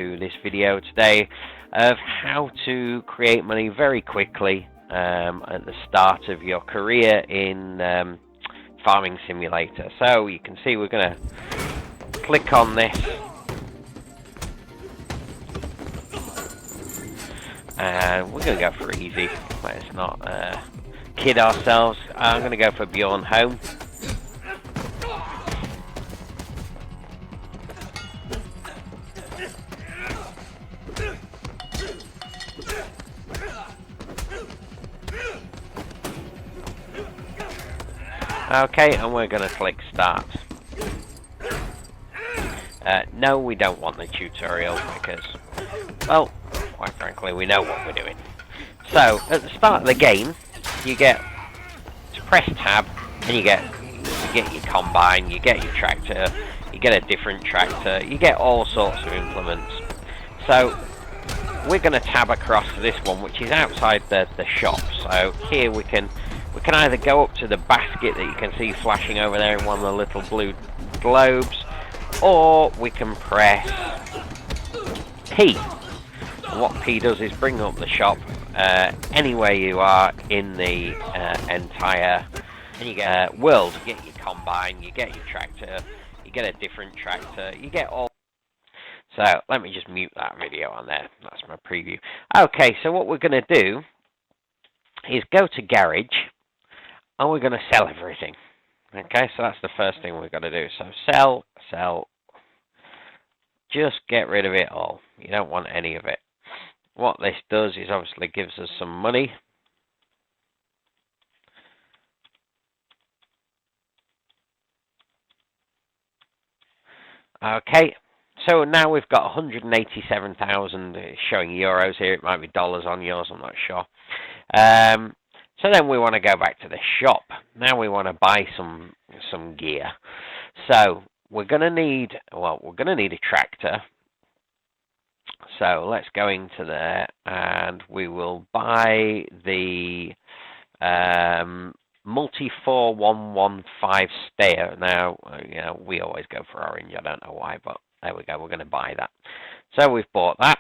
to this video today of how to create money very quickly at the start of your career in Farming Simulator. So you can see we're going to click on this and we're going to go for easy. Let's not kid ourselves. I'm going to go for Bjorn Home. Okay, and we're going to click start. No, we don't want the tutorial because, well, quite frankly, we know what we're doing. So, at the start of the game, you get to press tab, and you get your combine, you get your tractor, you get a different tractor, you get all sorts of implements. So, we're going to tab across to this one, which is outside the shop. So, here we can either go up to the basket that you can see flashing over there in one of the little blue globes, or we can press P. And what P does is bring up the shop anywhere you are in the entire and you get world. You get your combine, you get your tractor, you get a different tractor, you get all. So let me just mute that video on there. That's my preview. Okay, so what we're going to do is go to garage. And we're going to sell everything. Okay, so that's the first thing we've got to do. So sell. Just get rid of it all. You don't want any of it. What this does is obviously gives us some money. Okay, so now we've got 187,000 showing euros here. It might be dollars on yours, I'm not sure. So then we want to go back to the shop. Now we want to buy some gear. So we're going to need a tractor. So let's go into there and we will buy the Multi 4115 Steyr. Now, you know, we always go for orange. I don't know why, but there we go. We're going to buy that. So we've bought that.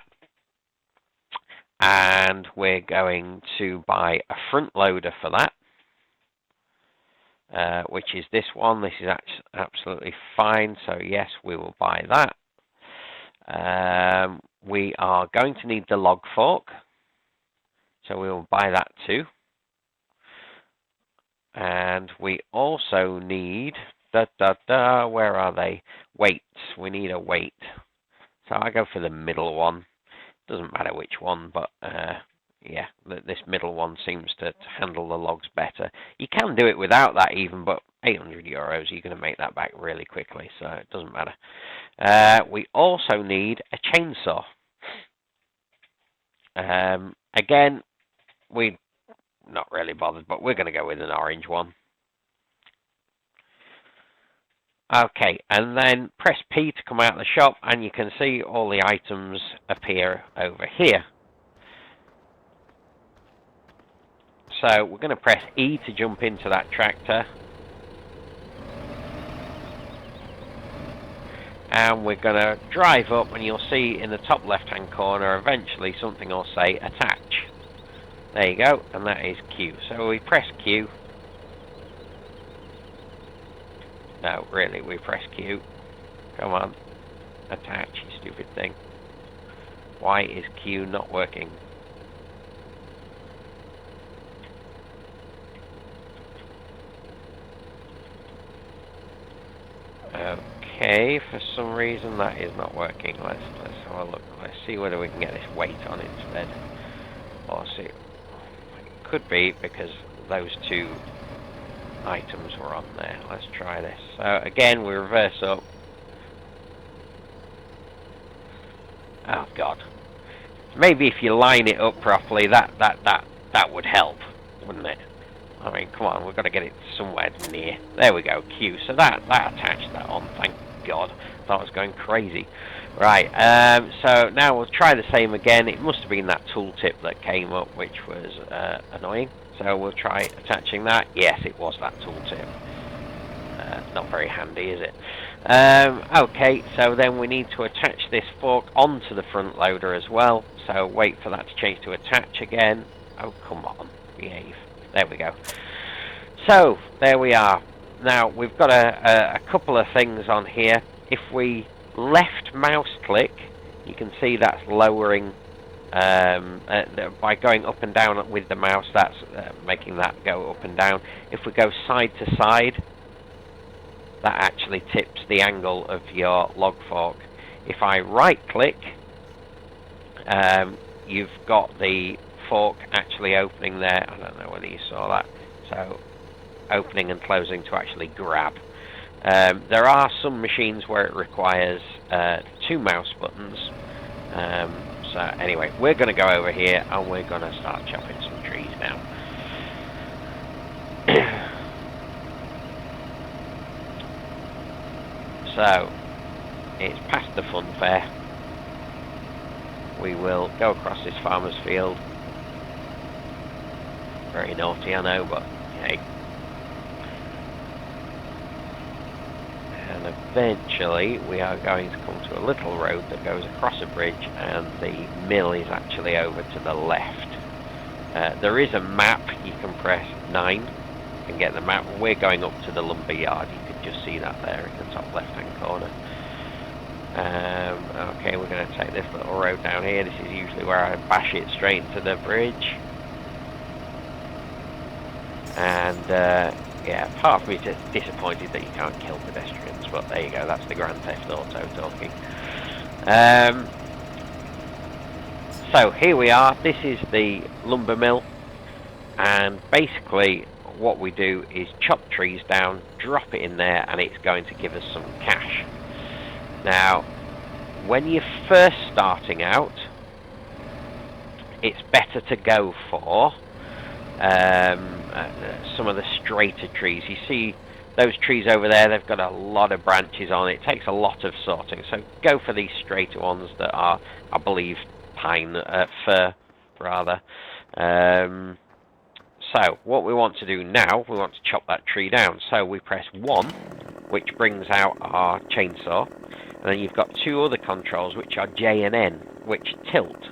And we're going to buy a front loader for that, which is this one. This is absolutely fine. So yes, we will buy that. We are going to need the log fork. So we will buy that too. And we also need, where are they? Weights. We need a weight. So I go for the middle one. Doesn't matter which one, but yeah, this middle one seems to handle the logs better. You can do it without that even, but 800 euros, you're going to make that back really quickly, so it doesn't matter. We also need a chainsaw. Again, we're not really bothered, but we're going to go with an orange one. Okay, and then press P to come out of the shop, and you can see all the items appear over here. So we're going to press E to jump into that tractor. And we're going to drive up, and you'll see in the top left-hand corner, eventually something will say attach. There you go, and that is Q. So we press Q. No, really, we press Q. Come on. Attach, you stupid thing. Why is Q not working? Okay, for some reason that is not working. Let's have a look. Let's see whether we can get this weight on instead. Or see. It could be because those two items were on there. Let's try this. So again, we reverse up. Oh god. Maybe if you line it up properly, that would help, wouldn't it? I mean, come on, we've got to get it somewhere near. There we go, Q. So that attached that on. Thank god. Thought I was going crazy. Right. So now we'll try the same again. It must have been that tooltip that came up, which was annoying. So we'll try attaching that. Yes, it was that tooltip. Not very handy, is it? Okay, so then we need to attach this fork onto the front loader as well. So wait for that to change to attach again. Oh, come on, behave. There we go. So, there we are. Now, we've got a couple of things on here. If we left mouse click, you can see that's lowering, by going up and down with the mouse, that's making that go up and down. If we go side to side, that actually tips the angle of your log fork. If I right click, you've got the fork actually opening there. I don't know whether you saw that. So, opening and closing to actually grab. There are some machines where it requires 2 mouse buttons. So anyway, we're going to go over here and we're going to start chopping some trees now. So, it's past the fun fair. We will go across this farmer's field. Very naughty, I know, but hey. And eventually we are going to come to a little road that goes across a bridge, and the mill is actually over to the left. There is a map. You can press 9 and get the map. We're going up to the lumber yard. You can just see that there in the top left hand corner. Okay, we're going to take this little road down here. This is usually where I bash it straight into the bridge. And yeah, part of me is just disappointed that you can't kill pedestrians, but there you go, that's the Grand Theft Auto talking. So here we are, this is the lumber mill, and basically what we do is chop trees down, drop it in there, and it's going to give us some cash. Now, when you're first starting out, it's better to go for some of the straighter trees. You see those trees over there, they've got a lot of branches on it. It takes a lot of sorting, so go for these straighter ones that are, I believe, fir rather. So what we want to do now, we want to chop that tree down. So we press 1, which brings out our chainsaw, and then you've got 2 other controls, which are J and N, which tilt.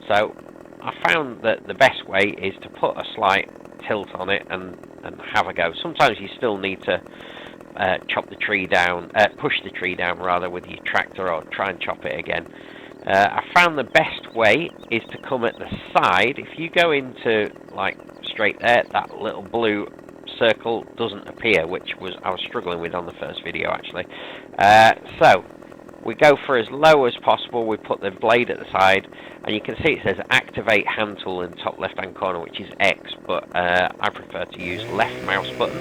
So I found that the best way is to put a slight tilt on it and have a go. Sometimes you still need to chop the tree down, push the tree down rather with your tractor, or try and chop it again. I found the best way is to come at the side. If you go into like straight there, that little blue circle doesn't appear, which I was struggling with on the first video actually. So we go for as low as possible. We put the blade at the side, and you can see it says activate hand tool in the top left hand corner, which is X, but I prefer to use left mouse button,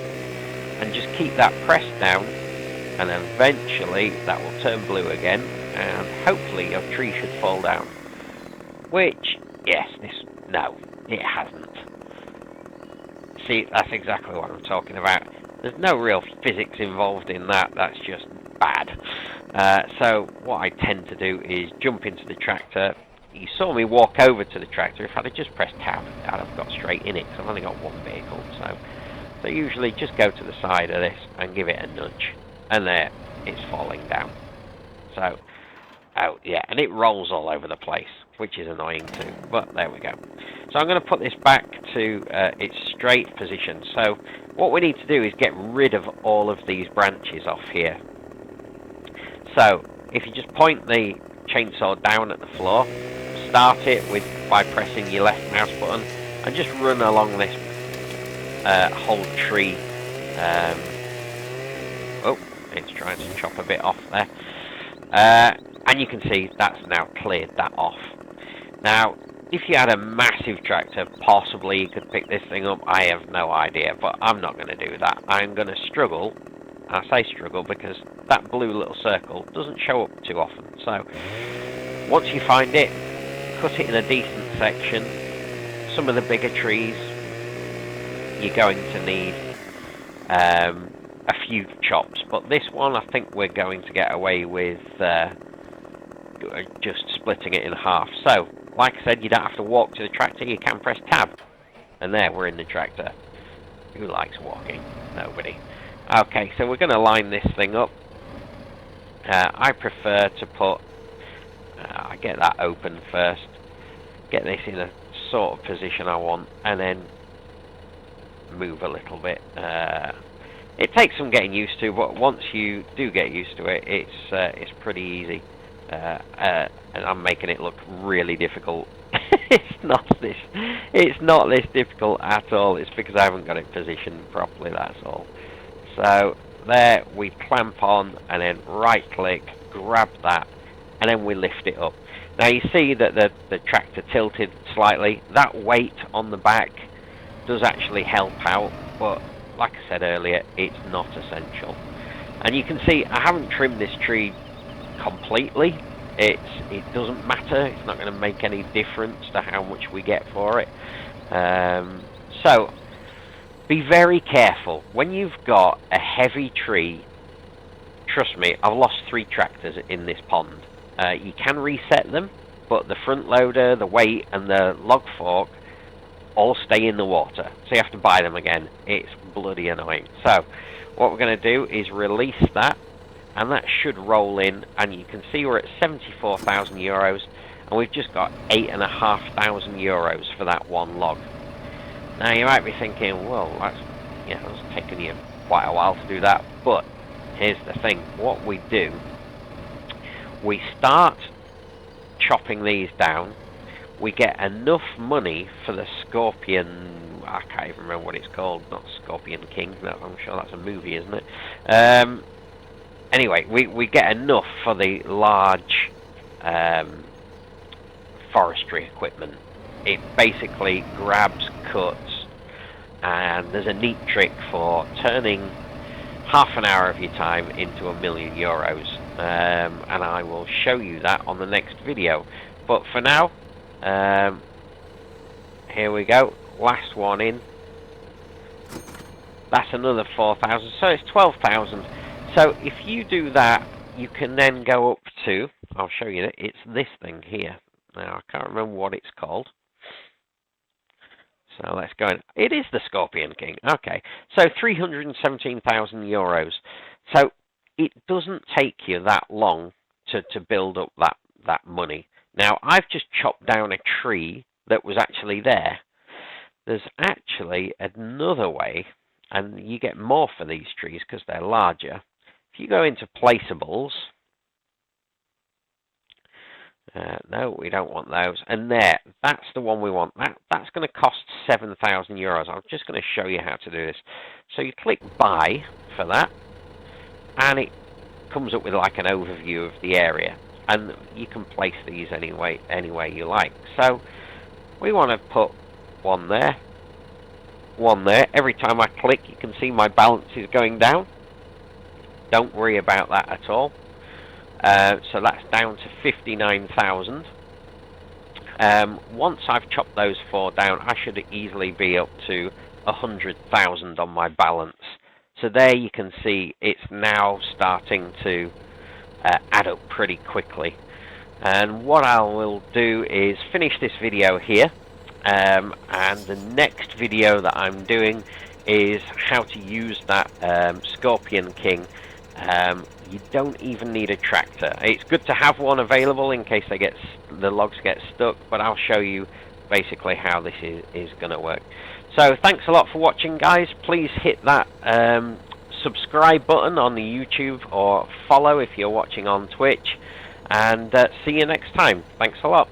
and just keep that pressed down, and eventually that will turn blue again, and hopefully your tree should fall down. Which, yes, no, it hasn't. See, that's exactly what I'm talking about. There's no real physics involved in that, that's just bad. So what I tend to do is jump into the tractor. You saw me walk over to the tractor. If I'd have just pressed tab, I'd have got straight in it, because I've only got one vehicle. So usually just go to the side of this and give it a nudge, and there, it's falling down. So, oh yeah, and it rolls all over the place, which is annoying too, but there we go. So I'm going to put this back to its straight position. So what we need to do is get rid of all of these branches off here. So if you just point the chainsaw down at the floor, start it by pressing your left mouse button, and just run along this whole tree. Oh, it's trying to chop a bit off there. And you can see that's now cleared that off. Now, if you had a massive tractor, possibly you could pick this thing up. I have no idea, but I'm not going to do that. I'm going to struggle. I say struggle because that blue little circle doesn't show up too often. So, once you find it, cut it in a decent section. Some of the bigger trees, you're going to need a few chops, but this one I think we're going to get away with just splitting it in half. So, like I said, you don't have to walk to the tractor, you can press tab, and there, we're in the tractor. Who likes walking? Nobody. Okay, so we're going to line this thing up, I prefer to put, I get that open first, get this in a sort of position I want, and then move a little bit. It takes some getting used to, but once you do get used to it, it's pretty easy. And I'm making it look really difficult. It's not this difficult at all. It's because I haven't got it positioned properly, that's all. So there, we clamp on and then right click, grab that, and then we lift it up. Now you see that the tractor tilted slightly. That weight on the back does actually help out, but like I said earlier, it's not essential. And you can see I haven't trimmed this tree completely. It doesn't matter. It's not going to make any difference to how much we get for it. So be very careful when you've got a heavy tree. Trust me, I've lost 3 tractors in this pond. You can reset them, but the front loader, the weight, and the log fork all stay in the water, so you have to buy them again. It's bloody annoying. So what we're going to do is release that, and that should roll in, and you can see we're at 74,000 euros, and we've just got 8,500 euros for that one log. Now you might be thinking, well, that's taken you quite a while to do that, but here's the thing. What we do, we start chopping these down. We get enough money for the Scorpion, I can't even remember what it's called, not Scorpion King, I'm sure that's a movie, isn't it? Anyway, we get enough for the large forestry equipment. It basically grabs, cuts, and there's a neat trick for turning half an hour of your time into €1,000,000. And I will show you that on the next video. But for now, here we go, last one in. That's another 4,000, so it's 12,000. So if you do that, you can then go up to, I'll show you that, it's this thing here. Now I can't remember what it's called. So let's go in. It is the Scorpion King. Okay, so 317,000 euros. So it doesn't take you that long to build up that money. Now, I've just chopped down a tree that was actually there. There's actually another way, and you get more for these trees because they're larger. If you go into placeables, no, we don't want those. And there, that's the one we want. That's going to cost 7,000 euros. I'm just going to show you how to do this. So you click buy for that, and it comes up with like an overview of the area. And you can place these any way you like. So we want to put one there, one there. Every time I click, you can see my balance is going down. Don't worry about that at all. So that's down to 59,000. Once I've chopped those 4 down, I should easily be up to 100,000 on my balance. So there you can see it's now starting to add up pretty quickly. And what I will do is finish this video here, and the next video that I'm doing is how to use that Scorpion King. You don't even need a tractor. It's good to have one available in case the logs get stuck, but I'll show you basically how this is going to work. So thanks a lot for watching, guys. Please hit that subscribe button on the YouTube, or follow if you're watching on Twitch, and see you next time. Thanks a lot.